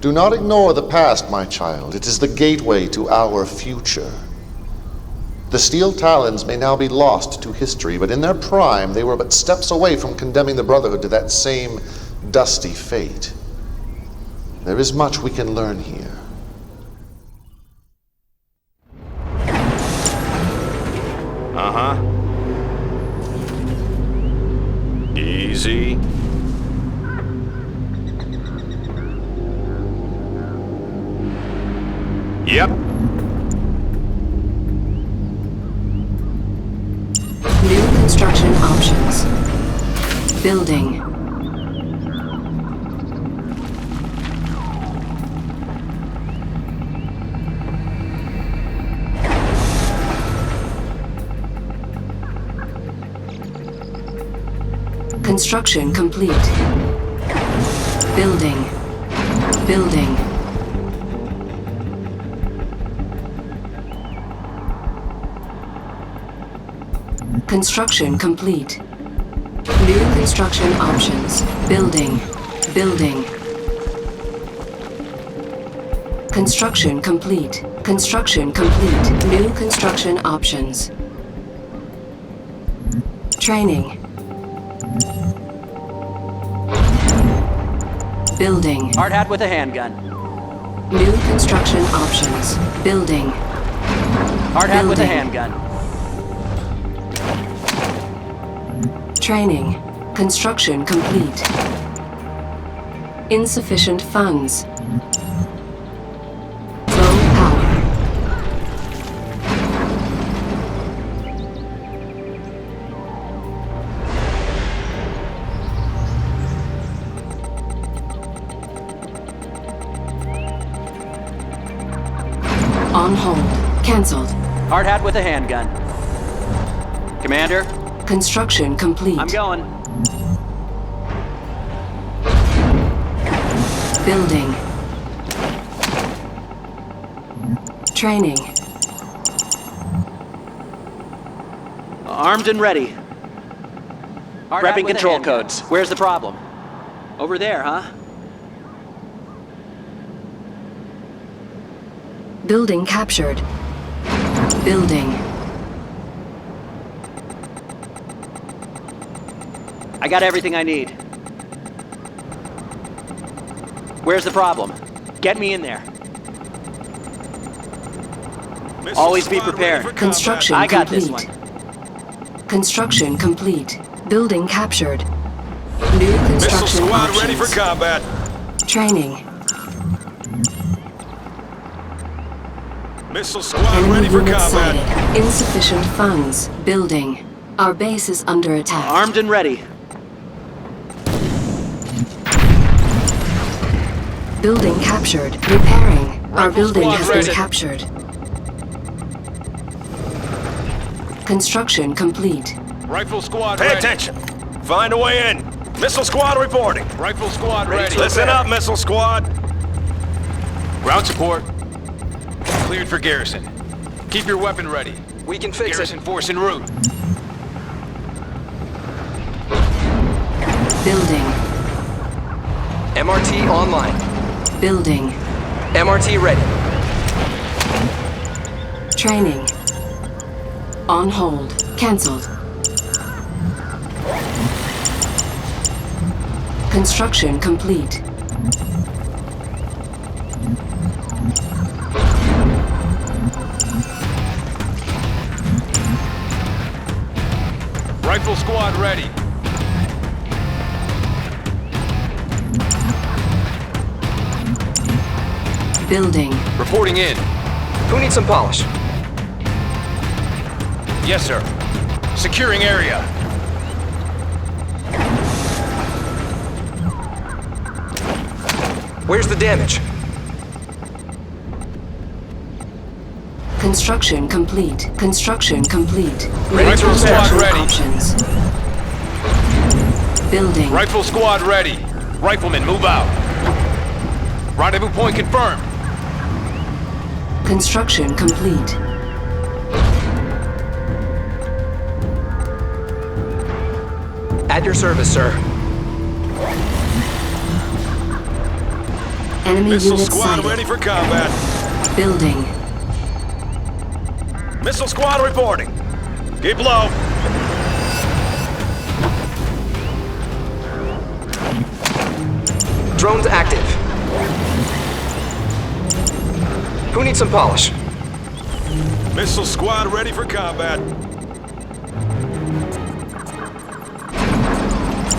Do not ignore the past, my child. It is the gateway to our future. The Steel Talons may now be lost to history, but in their prime, they were but steps away from condemning the Brotherhood to that same dusty fate. There is much we can learn here. Uh-huh. Easy. Yep. New construction options. Building. Construction complete. Building. Building. Construction complete. New construction options. Building. Building. Construction complete. Construction complete. New construction options. Training. Building. Hard hat with a handgun. New construction options. Building. Hard hat with a handgun. Training. Construction complete. Insufficient funds. Low power. On hold. Cancelled. Hard hat with a handgun. Commander? Construction complete. I'm going. Building. Training. Armed and ready. Prepping control codes. Where's the problem? Over there, huh? Building captured. Building. I got everything I need. Where's the problem? Get me in there. Always be prepared. Construction I got complete. this one. Construction complete. Building captured. New construction Missile squad options. ready for combat. Training. Missile squad Enemy ready for unit combat. sighted. Insufficient funds. Building. Our base is under attack. Armed and ready. Building captured. Repairing. Our Rifle building squad has ready. been captured. Construction complete. Rifle squad Pay attention. Find a way in. Missile squad reporting. Rifle squad ready. Listen up, missile squad. Ground support. Cleared for garrison. Keep your weapon ready. We can fix Garrison force en route. Building. it. MRT online. Building. MRT ready. Training. On hold. Cancelled. Construction complete. Rifle squad ready. Building. Reporting in. Who needs some polish? Yes, sir. Securing area. Where's the damage? Construction complete. Construction complete. Ready to construction repair. Ready. options. Building. Rifle squad ready. Riflemen, move out. Rendezvous point confirmed. Construction complete. At your service, sir. Enemy Missile unit squad sighted. ready for combat. Building. Missile squad reporting. Keep low. Drones active. Who needs some polish? Missile squad ready for combat.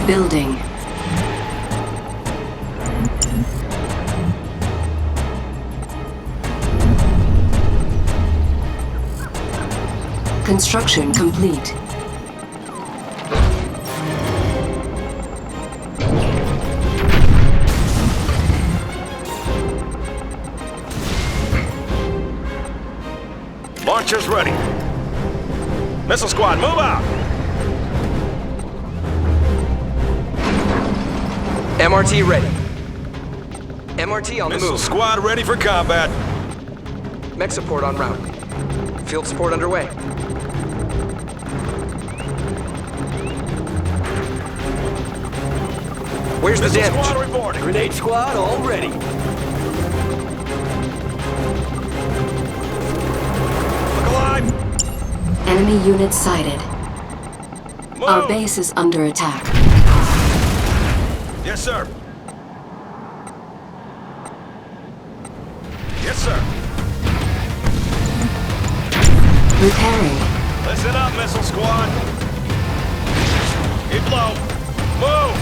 Building. Construction complete. Launchers ready. Missile squad, move out. MRT ready. MRT on the Missile move. squad ready for combat. Mech support en route. Field support underway. Where's the Missile damage? squad reporting. Grenade squad all ready. Look alive. Enemy unit sighted. Move. Our base is under attack. Yes, sir. Yes, sir. Repairing. Listen up, missile squad. Keep low. Move.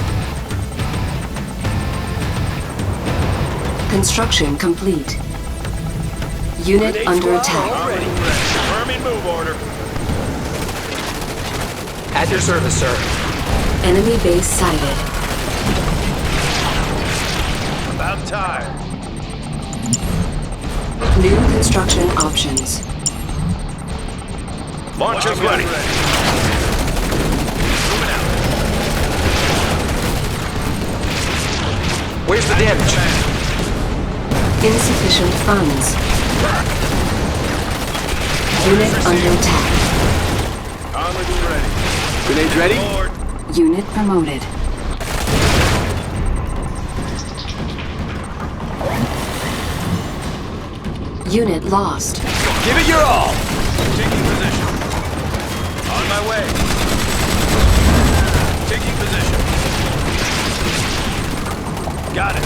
Construction complete. Unit Grenade under squad attack. already. Confirming move order. At your service, sir. Enemy base sighted. About time. New construction options. Launchers ready. Moving out. Where's the damage? Insufficient funds. Unit under attack. Armored and ready. Grenades ready? Forward. Unit promoted. Unit lost. Give it your all. Taking position. On my way. Taking position. Got it.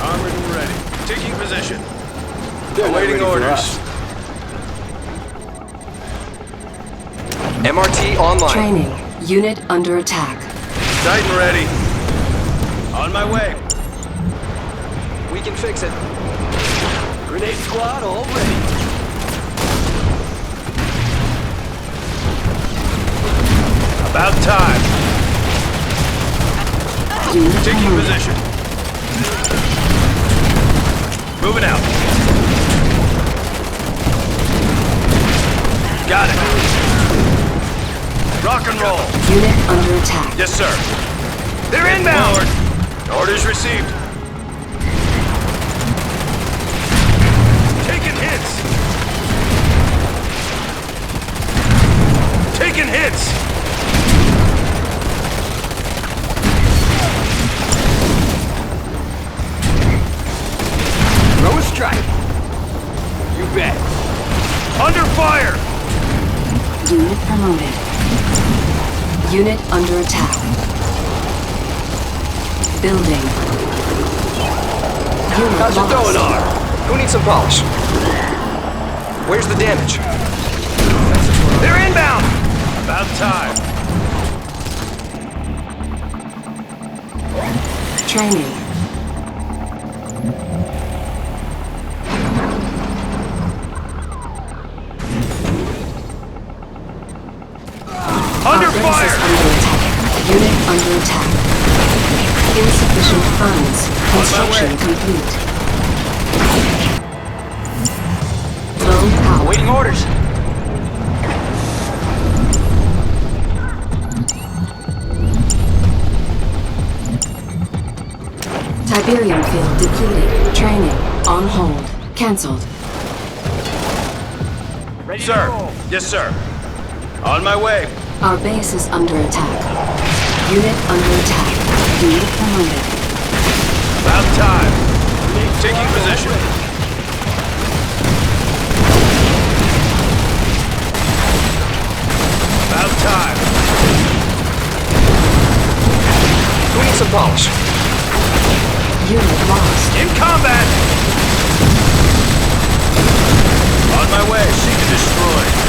Armored and ready. Taking position. Awaiting orders. MRT online. Training. Unit under attack. Titan ready. On my way. We can fix it. Grenade squad all ready. About time. Unit Taking promoted. position. Moving out. Got it. Rock and roll. Unit under attack. Yes, sir. They're inbound. Forward. Orders received. Taking hits. Taking hits. Throw a strike. You bet. Under fire. Unit promoted. Unit under attack. Building. Unit How's it lost. going, R? Who needs some polish? Where's the damage? They're inbound. About time. Training. Under Our base fire. is under attack. Unit under attack. Insufficient funds. Construction complete. Low power. Waiting orders. Tiberium field depleted. Training on hold. Cancelled. Ready Sir. to roll. Yes, sir. On my way. Our base is under attack. Unit under attack. Unit promoted. About time. Taking position. About time. Who needs some polish? Unit lost. In combat! On my way. Seek and destroy.